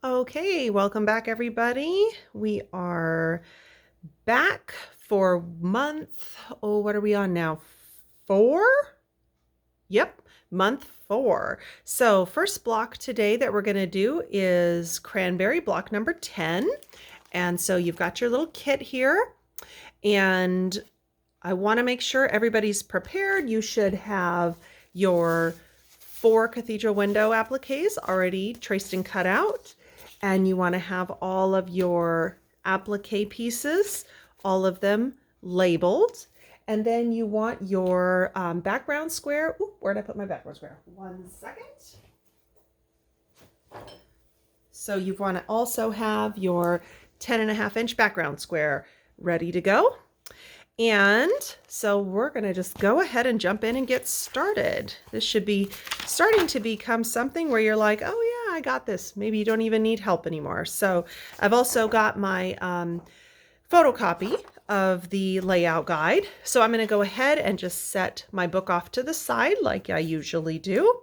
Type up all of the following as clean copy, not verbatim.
Okay, welcome back everybody. We are back for month, oh, what are we on now? 4? Yep, month 4. So first block today that we're going to do is Cranberry block number 10. And so you've got your little kit here, and I want to make sure everybody's prepared. You should have your 4 cathedral window appliques already traced and cut out. And you want to have all of your applique pieces, all of them labeled. And then you want your background square. Ooh, where did I put my background square? 1 second. So you want to also have your 10.5-inch background square ready to go. And so we're going to just go ahead and jump in and get started. This should be starting to become something where you're like, oh yeah, I got this. Maybe you don't even need help anymore. So I've also got my photocopy of the layout guide. So I'm going to go ahead and just set my book off to the side like I usually do.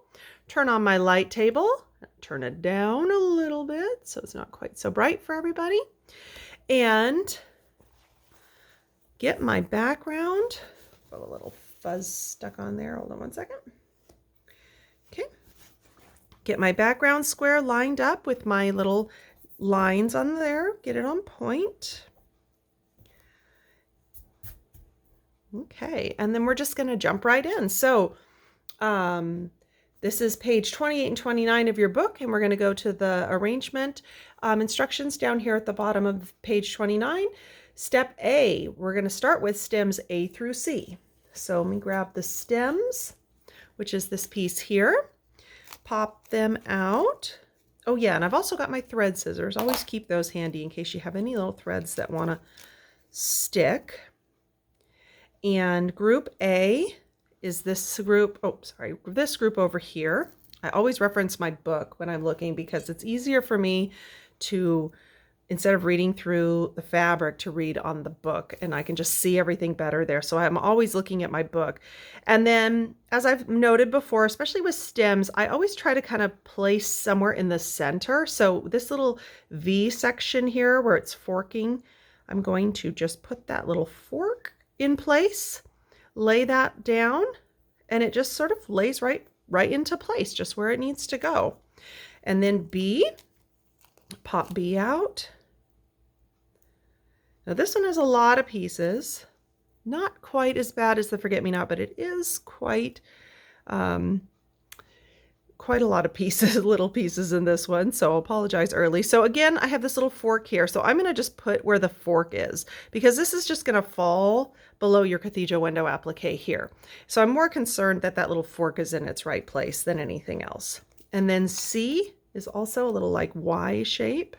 Turn on my light table, turn it down a little bit so it's not quite so bright for everybody. And get my background. Got a little fuzz stuck on there. Hold on 1 second. Okay. Get my background square lined up with my little lines on there. Get it on point. Okay, and then we're just going to jump right in. So this is page 28 and 29 of your book, and we're going to go to the arrangement instructions down here at the bottom of page 29. Step A, we're going to start with stems A through C. So let me grab the stems, which is this piece here, pop them out. Oh yeah, and I've also got my thread scissors. Always keep those handy in case you have any little threads that want to stick. And group A is this group, this group over here. I always reference my book when I'm looking because it's easier for me to, instead of reading through the fabric, to read on the book, and I can just see everything better there. So I'm always looking at my book. And then, as I've noted before, especially with stems, I always try to kind of place somewhere in the center. So this little V section here where it's forking, I'm going to just put that little fork in place, lay that down, and it just sort of lays right into place, just where it needs to go. And then B, pop B out. Now this one has a lot of pieces, not quite as bad as the Forget-Me-Not, but it is quite a lot of pieces, little pieces in this one, so I'll apologize early. So again, I have this little fork here, so I'm going to just put where the fork is, because this is just going to fall below your cathedral window applique here. So I'm more concerned that that little fork is in its right place than anything else. And then C is also a little like Y shape.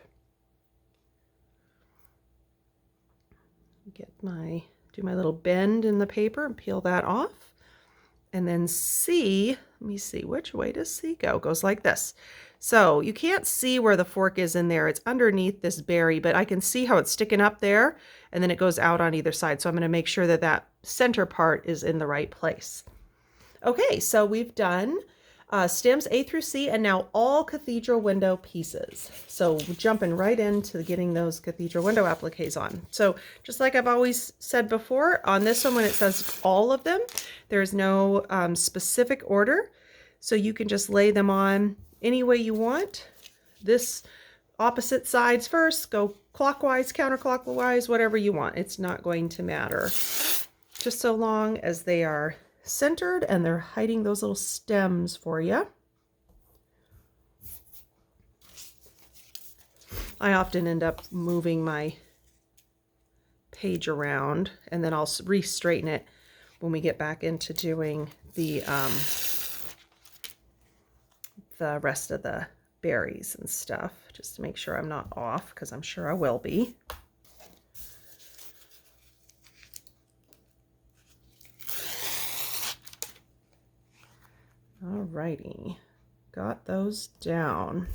Do my little bend in the paper and peel that off. And then C, let me see, which way does C go? Goes like this. So you can't see where the fork is in there. It's underneath this berry, but I can see how it's sticking up there, and then it goes out on either side. So I'm going to make sure that that center part is in the right place. Okay, so we've done stems A through C, and now all cathedral window pieces. So jumping right into getting those cathedral window appliques on. So just like I've always said before, on this one when it says all of them, there's no specific order. So you can just lay them on any way you want. This opposite sides first, go clockwise, counterclockwise, whatever you want. It's not going to matter. Just so long as they are centered and they're hiding those little stems for you. I often end up moving my page around, and then I'll re-straighten it when we get back into doing the rest of the berries and stuff, just to make sure I'm not off, because I'm sure I will be. Alrighty, got those down.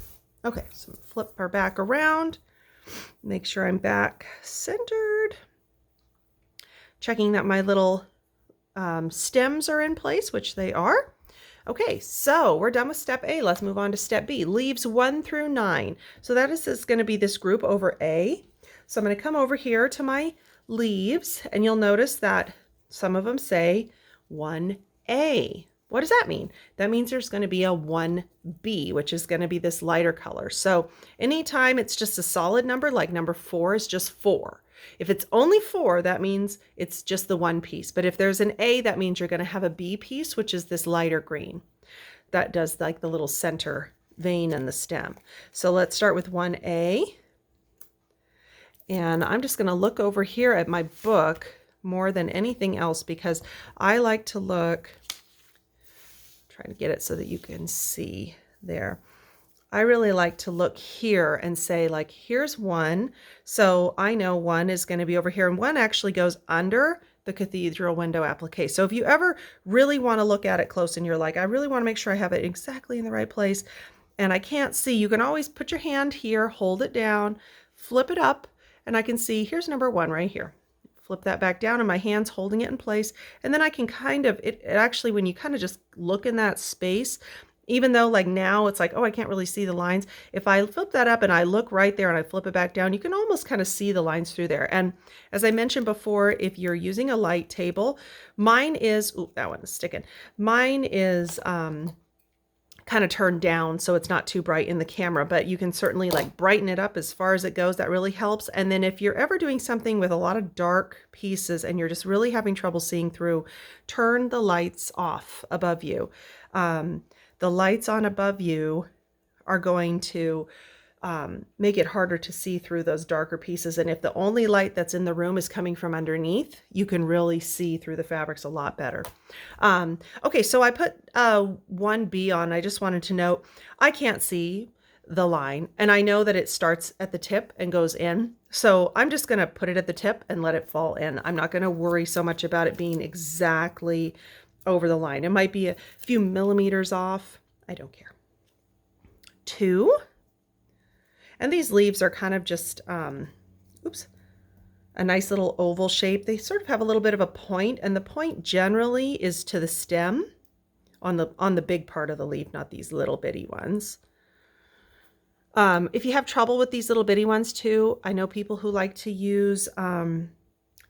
Okay, so flip her back around, make sure I'm back centered. Checking that my little stems are in place, which they are. Okay, so we're done with step A. Let's move on to step B. Leaves 1 through 9. So that is going to be this group over A. So I'm going to come over here to my leaves, and you'll notice that some of them say 1A. What does that mean? That means there's going to be a 1B, which is going to be this lighter color. So anytime it's just a solid number, like number 4 is just 4. If it's only 4, that means it's just the one piece. But if there's an A, that means you're going to have a B piece, which is this lighter green. That does like the little center vein in the stem. So let's start with 1A. And I'm just going to look over here at my book more than anything else because I like to look, try to get it so that you can see there. I really like to look here and say, like, here's 1. So I know 1 is going to be over here, and 1 actually goes under the cathedral window applique. So if you ever really want to look at it close and you're like, I really want to make sure I have it exactly in the right place and I can't see, you can always put your hand here, hold it down, flip it up, and I can see here's number 1 right here. Flip that back down and my hand's holding it in place. And then I can kind of, it actually, when you kind of just look in that space, even though like now it's like, oh, I can't really see the lines. If I flip that up and I look right there and I flip it back down, you can almost kind of see the lines through there. And as I mentioned before, if you're using a light table, mine is, ooh, that one is sticking. Mine is kind of turned down so it's not too bright in the camera, but you can certainly like brighten it up as far as it goes. That really helps. And then if you're ever doing something with a lot of dark pieces and you're just really having trouble seeing through, turn the lights off above you. The lights on above you are going to make it harder to see through those darker pieces. And if the only light that's in the room is coming from underneath, you can really see through the fabrics a lot better. Okay, so I put 1B on. I just wanted to note, I can't see the line, and I know that it starts at the tip and goes in. So I'm just going to put it at the tip and let it fall in. I'm not going to worry so much about it being exactly over the line. It might be a few millimeters off. I don't care. 2. And these leaves are kind of just, oops, a nice little oval shape. They sort of have a little bit of a point, and the point generally is to the stem on the big part of the leaf, not these little bitty ones. If you have trouble with these little bitty ones too, I know people who like to use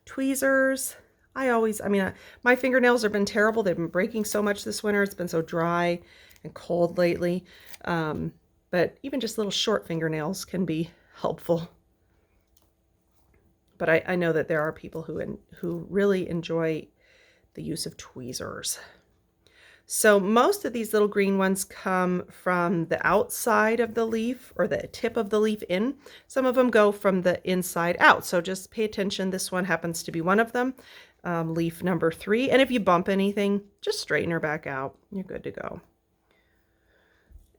tweezers. My fingernails have been terrible. They've been breaking so much this winter. It's been so dry and cold lately. But even just little short fingernails can be helpful. But I know that there are people who really enjoy the use of tweezers. So most of these little green ones come from the outside of the leaf or the tip of the leaf in. Some of them go from the inside out. So just pay attention. This one happens to be one of them. Leaf number 3. And if you bump anything, just straighten her back out. You're good to go.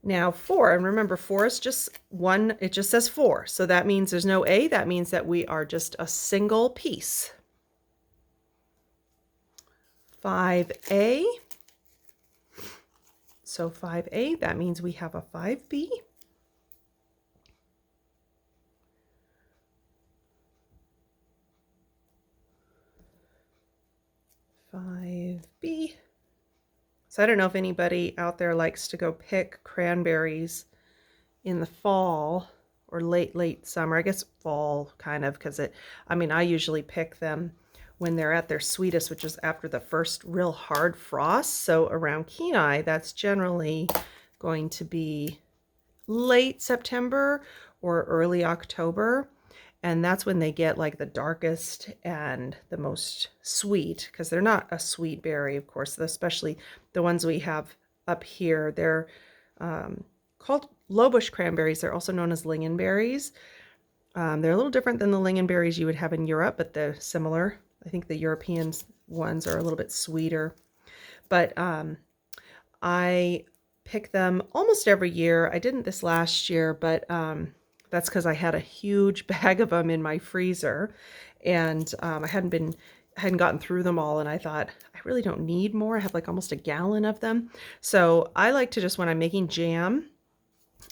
Now 4, and remember 4 is just 1, it just says 4. So that means there's no A. That means that we are just a single piece. 5A. So 5A, that means we have a 5B. 5B. So I don't know if anybody out there likes to go pick cranberries in the fall or late summer. I guess fall kind of, because I usually pick them when they're at their sweetest, which is after the first real hard frost. So around Kenai, that's generally going to be late September or early October. And that's when they get like the darkest and the most sweet, because they're not a sweet berry, of course, especially the ones we have up here. They're called lowbush cranberries. They're also known as lingonberries. They're a little different than the lingonberries you would have in Europe, but they're similar. I think the European ones are a little bit sweeter. But I pick them almost every year. I didn't this last year, but that's because I had a huge bag of them in my freezer, and I hadn't gotten through them all, and I thought, I really don't need more. I have like almost a gallon of them. So I like to just, when I'm making jam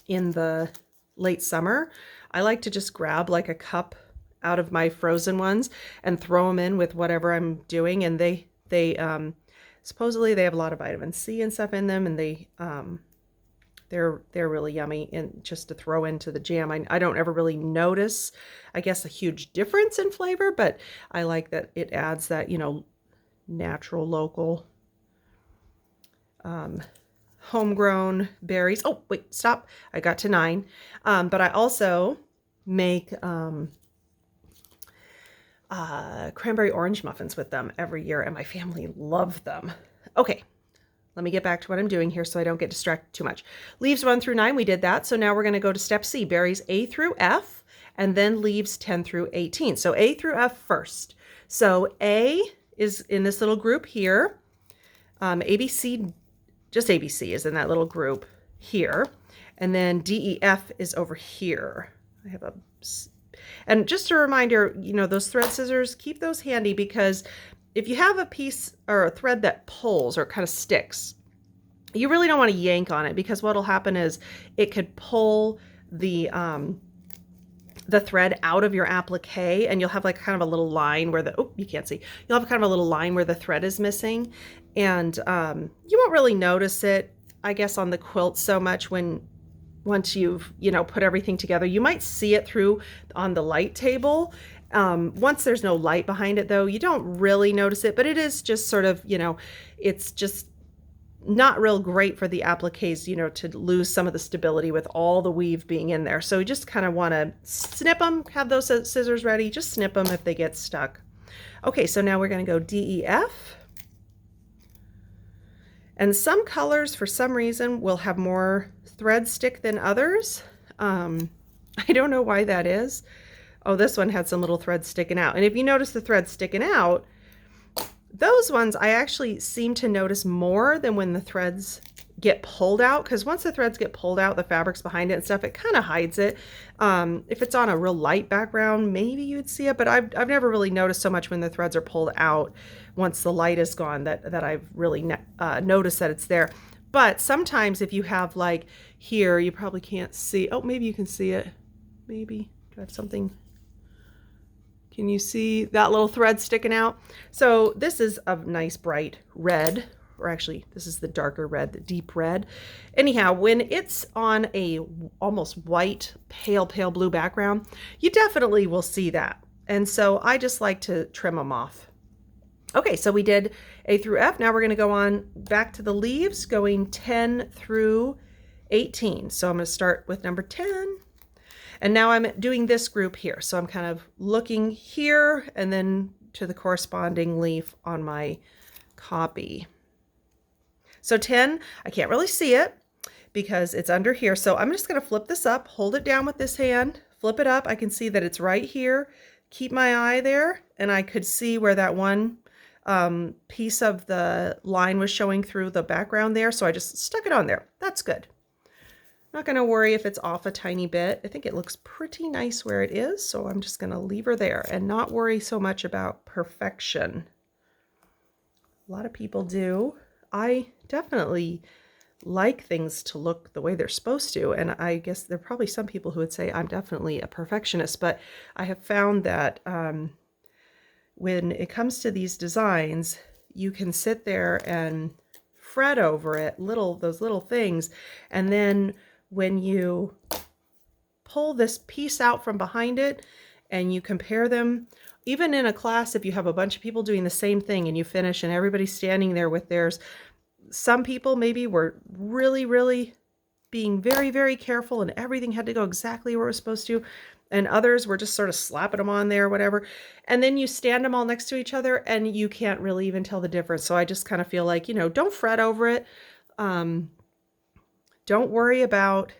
in the late summer, I like to just grab like a cup out of my frozen ones and throw them in with whatever I'm doing, and they Supposedly they have a lot of vitamin C and stuff in them, and they're really yummy and just to throw into the jam. I don't ever really notice, I guess, a huge difference in flavor, but I like that it adds that, you know, natural, local, homegrown berries. Oh, wait, stop. I got to 9. But I also make cranberry orange muffins with them every year, and my family love them. Okay, let me get back to what I'm doing here so I don't get distracted too much. Leaves 1 through 9, we did that. So now we're going to go to step C, berries A through F, and then leaves 10 through 18. So A through F first. So A is in this little group here. ABC, just ABC is in that little group here. And then DEF is over here. I have a... And just a reminder, you know, those thread scissors, keep those handy, because if you have a piece or a thread that pulls or kind of sticks, you really don't want to yank on it, because what'll happen is it could pull the thread out of your applique, and you'll have like kind of a little line where the, oh, you can't see. You'll have kind of a little line where the thread is missing, and you won't really notice it, I guess, on the quilt so much once you've, you know, put everything together. You might see it through on the light table. Once there's no light behind it, though, you don't really notice it, but it is just sort of, you know, it's just not real great for the appliques, you know, to lose some of the stability with all the weave being in there. So you just kind of want to snip them, have those scissors ready, just snip them if they get stuck. Okay, so now we're going to go DEF. And some colors, for some reason, will have more thread stick than others. I don't know why that is. Oh, this one had some little threads sticking out. And if you notice the threads sticking out, those ones I actually seem to notice more than when the threads get pulled out, because once the threads get pulled out, the fabric's behind it and stuff, it kind of hides it. If it's on a real light background, maybe you'd see it, but I've never really noticed so much when the threads are pulled out once the light is gone that I've really noticed that it's there. But sometimes if you have, like here, you probably can't see. Oh, maybe you can see it. Maybe. Do I have something? Can you see that little thread sticking out? So this is a nice bright red, or actually this is the darker red, the deep red. Anyhow, when it's on a almost white, pale blue background, you definitely will see that. And so I just like to trim them off. Okay, so we did A through F. Now we're going to go on back to the leaves, going 10 through 18. So I'm going to start with number 10. And now I'm doing this group here. So I'm kind of looking here and then to the corresponding leaf on my copy. So 10, I can't really see it because it's under here. So I'm just going to flip this up, hold it down with this hand, flip it up. I can see that it's right here. Keep my eye there, and I could see where that one piece of the line was showing through the background there. So I just stuck it on there. That's good. Not going to worry if it's off a tiny bit. I think it looks pretty nice where it is, so I'm just going to leave her there and not worry so much about perfection. A lot of people do. I definitely like things to look the way they're supposed to, and I guess there are probably some people who would say I'm definitely a perfectionist, but I have found that when it comes to these designs, you can sit there and fret over it, those little things, and then when you pull this piece out from behind it and you compare them, even in a class, if you have a bunch of people doing the same thing and you finish and everybody's standing there with theirs, some people maybe were really being very careful and everything had to go exactly where it was supposed to, and others were just sort of slapping them on there or whatever, and then you stand them all next to each other and you can't really even tell the difference. So I just kind of feel like, you know, don't fret over it. Don't worry about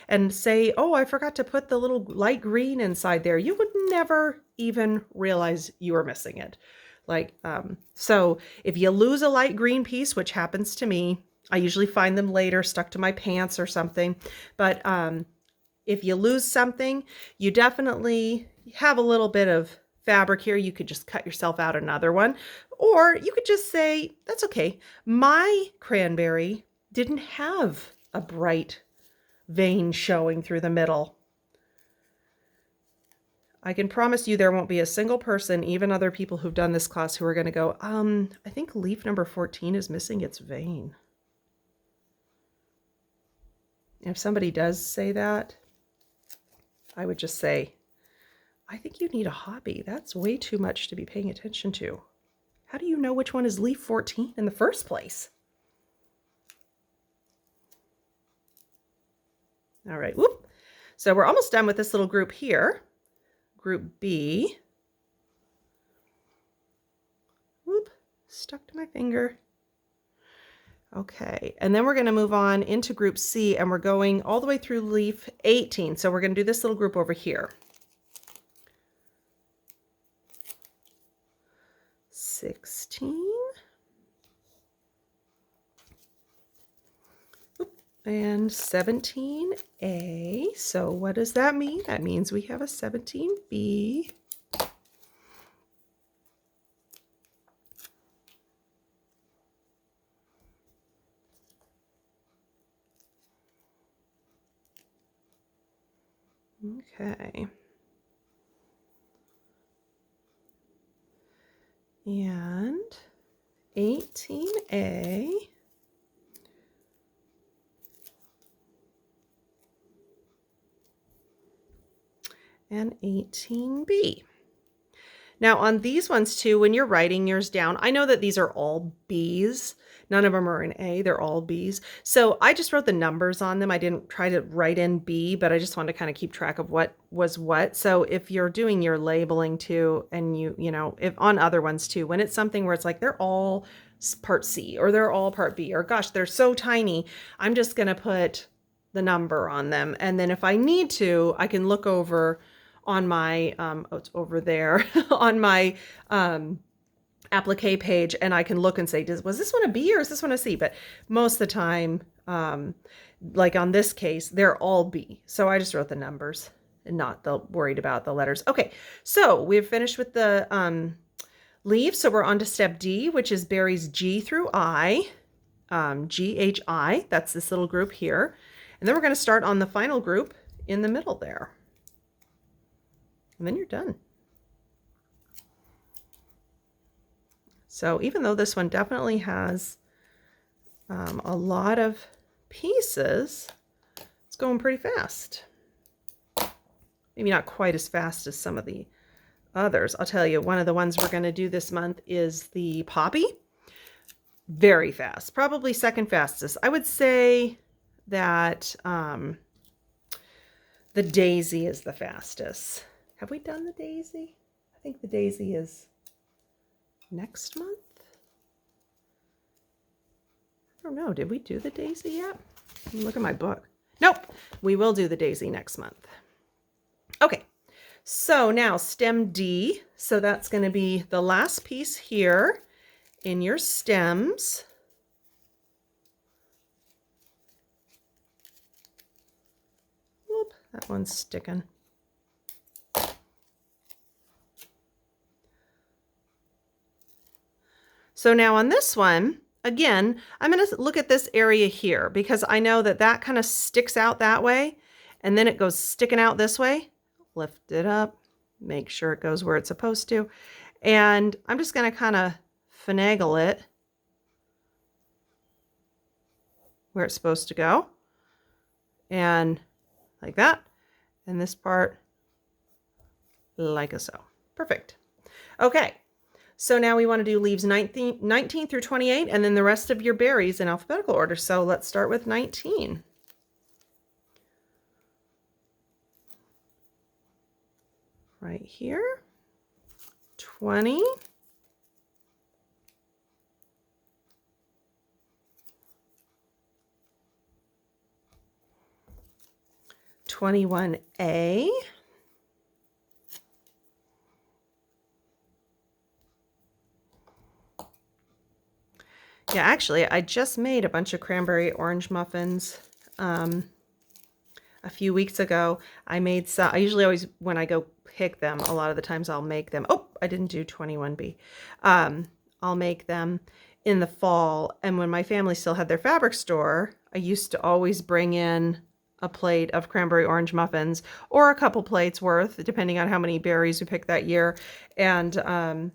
and say, oh, I forgot to put the little light green inside there. You would never even realize you were missing it. So if you lose a light green piece, which happens to me, I usually find them later stuck to my pants or something. But if you lose something, you definitely have a little bit of fabric here. You could just cut yourself out another one, or you could just say, that's okay. My cranberry didn't have a bright vein showing through the middle. I can promise you there won't be a single person, even other people who've done this class, who are going to go, I think leaf number 14 is missing its vein. If somebody does say that, I would just say, I think you need a hobby. That's way too much to be paying attention to. How do you know which one is leaf 14 in the first place? All right, whoop. So we're almost done with this little group here. Group B. Whoop, stuck to my finger. Okay, and then we're going to move on into group C, and we're going all the way through leaf 18. So we're going to do this little group over here. 16. And 17A. So what does that mean? That means we have a 17B. Okay. And 18A. And 18B. Now on these ones too, when you're writing yours down, I know that these are all B's. None of them are an A, they're all B's. So I just wrote the numbers on them. I didn't try to write in B, but I just wanted to kind of keep track of what was what. So if you're doing your labeling too, and you know, if on other ones too, when it's something where it's like they're all part C or they're all part B, or gosh, they're so tiny, I'm just going to put the number on them. And then if I need to, I can look over on my, oh, it's over there on my applique page, and I can look and say, was this one a B or is this one a C? But most of the time, like on this case, they're all B. So I just wrote the numbers and not worried about the letters. Okay, so we've finished with the leaves. So we're on to step D, which is berries G through I, G-H-I. That's this little group here. And then we're going to start on the final group in the middle there. And then you're done. So even though this one definitely has a lot of pieces, it's going pretty fast. Maybe not quite as fast as some of the others. I'll tell you, one of the ones we're going to do this month is the poppy. Very fast, probably second fastest. I would say that the daisy is the fastest. Have we done the daisy? I think the daisy is next month. I don't know. Did we do the daisy yet? Look at my book. Nope. We will do the daisy next month. Okay. So now stem D. So that's going to be the last piece here in your stems. Whoop, that one's sticking. So now on this one, again, I'm going to look at this area here because I know that that kind of sticks out that way and then it goes sticking out this way. Lift it up, make sure it goes where it's supposed to. And I'm just going to kind of finagle it where it's supposed to go. And like that. And this part like so. Perfect. Okay. So now we want to do leaves 19 through 28 and then the rest of your berries in alphabetical order. So let's start with 19. Right here. 20. 21A. Yeah, actually, I just made a bunch of cranberry orange muffins a few weeks ago. I made some. I usually always, when I go pick them, a lot of the times I'll make them. Oh, I didn't do 21B. I'll make them in the fall. And when my family still had their fabric store, I used to always bring in a plate of cranberry orange muffins, or a couple plates worth, depending on how many berries we picked that year. And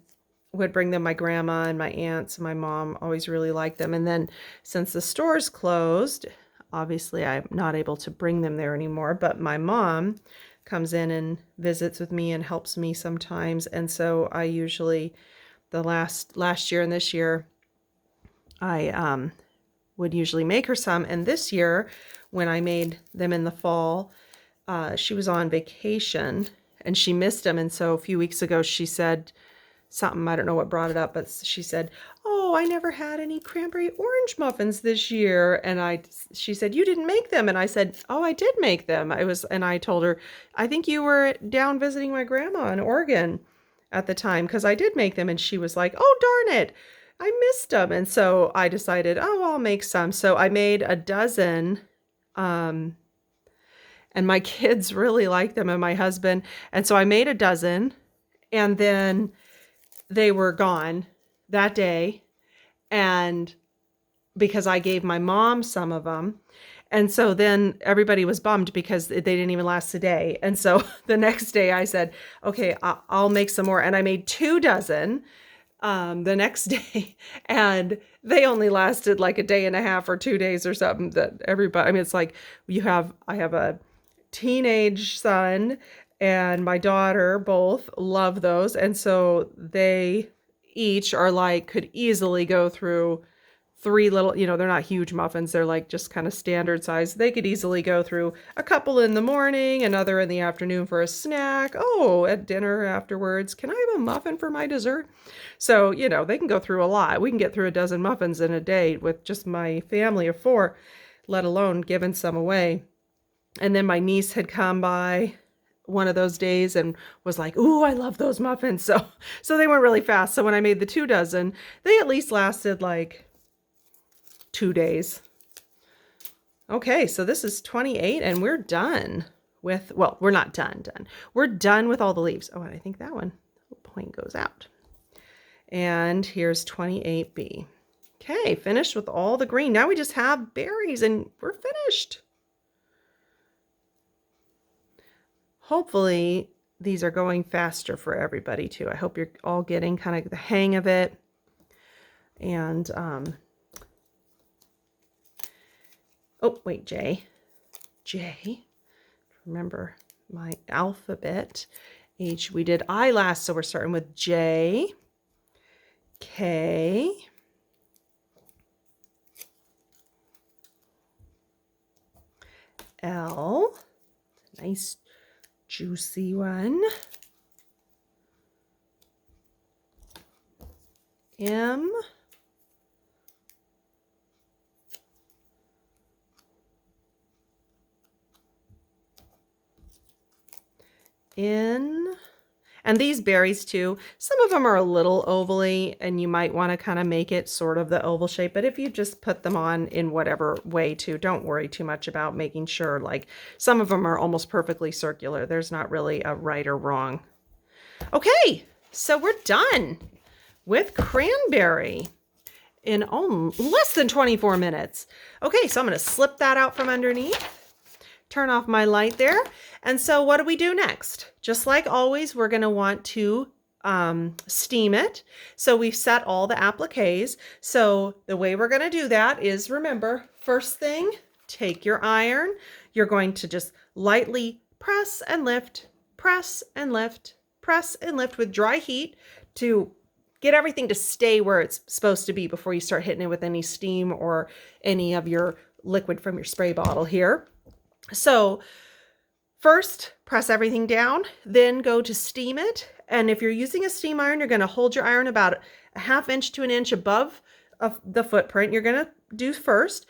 would bring them. My grandma and my aunts and my mom always really liked them. And then since the store's closed, obviously I'm not able to bring them there anymore, but my mom comes in and visits with me and helps me sometimes. And so I usually, the last year and this year, I would usually make her some. And this year, when I made them in the fall, she was on vacation and she missed them. And so a few weeks ago, she said something, I don't know what brought it up, but she said, "Oh, I never had any cranberry orange muffins this year." And she said, "You didn't make them." And I said, "Oh, I did make them." And I told her, "I think you were down visiting my grandma in Oregon at the time, because I did make them." And she was like, "Oh, darn it, I missed them." And so I decided, oh, I'll make some. So I made a dozen, and my kids really like them, and my husband. And so I made a dozen, and then they were gone that day. And because I gave my mom some of them. And so then everybody was bummed because they didn't even last a day. And so the next day I said, okay, I'll make some more. And I made 2 dozen the next day, and they only lasted like a day and a half or 2 days or something. That everybody, I mean, it's like I have a teenage son and my daughter both love those. And so they each are like, could easily go through 3 little, they're not huge muffins. They're like just kind of standard size. They could easily go through a couple in the morning, another in the afternoon for a snack. Oh, at dinner afterwards, can I have a muffin for my dessert? So, they can go through a lot. We can get through a dozen muffins in a day with just my family of 4, let alone giving some away. And then my niece had come by one of those days and was like, "Ooh, I love those muffins." So they went really fast. So when I made the 2 dozen, they at least lasted like 2 days. Okay, so this is 28 and we're done with, well, we're not done. We're done with all the leaves. Oh, and I think that one point goes out. And here's 28B. Okay, finished with all the green. Now we just have berries and we're finished. Hopefully these are going faster for everybody too. I hope you're all getting kind of the hang of it. And, oh, wait, J. Remember my alphabet. H, we did I last, so we're starting with J, K, L, nice juicy one, M, N, and these berries too, some of them are a little ovally and you might want to kind of make it sort of the oval shape, but if you just put them on in whatever way too, don't worry too much about making sure, like some of them are almost perfectly circular. There's not really a right or wrong. Okay, so we're done with cranberry in less than 24 minutes. Okay, so I'm going to slip that out from underneath. Turn off my light there. And so what do we do next? Just like always, we're going to want to steam it. So we've set all the appliques. So the way we're going to do that is, remember, first thing, take your iron. You're going to just lightly press and lift, press and lift, press and lift with dry heat to get everything to stay where it's supposed to be before you start hitting it with any steam or any of your liquid from your spray bottle here. So first, press everything down, then go to steam it. And if you're using a steam iron, you're going to hold your iron about a 1/2 inch to 1 inch above the footprint. You're going to do first.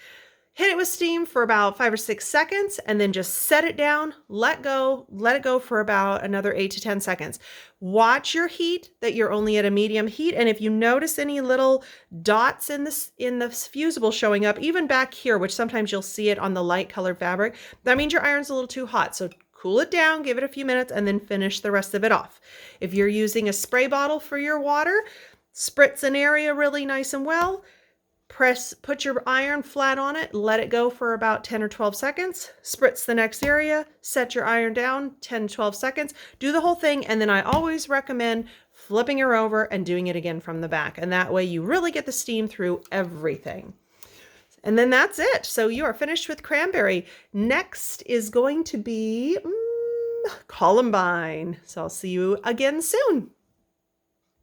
Hit it with steam for about 5 or 6 seconds, and then just set it down, let it go for about another 8 to 10 seconds. Watch your heat, that you're only at a medium heat. And if you notice any little dots in the fusible showing up, even back here, which sometimes you'll see it on the light colored fabric, that means your iron's a little too hot. So cool it down, give it a few minutes, and then finish the rest of it off. If you're using a spray bottle for your water, spritz an area really nice and well. put your iron flat on it, let it go for about 10 or 12 seconds, spritz the next area, set your iron down 10, 12 seconds, do the whole thing. And then I always recommend flipping her over and doing it again from the back. And that way you really get the steam through everything. And then that's it. So you are finished with Cranberry. Next is going to be Columbine. So I'll see you again soon.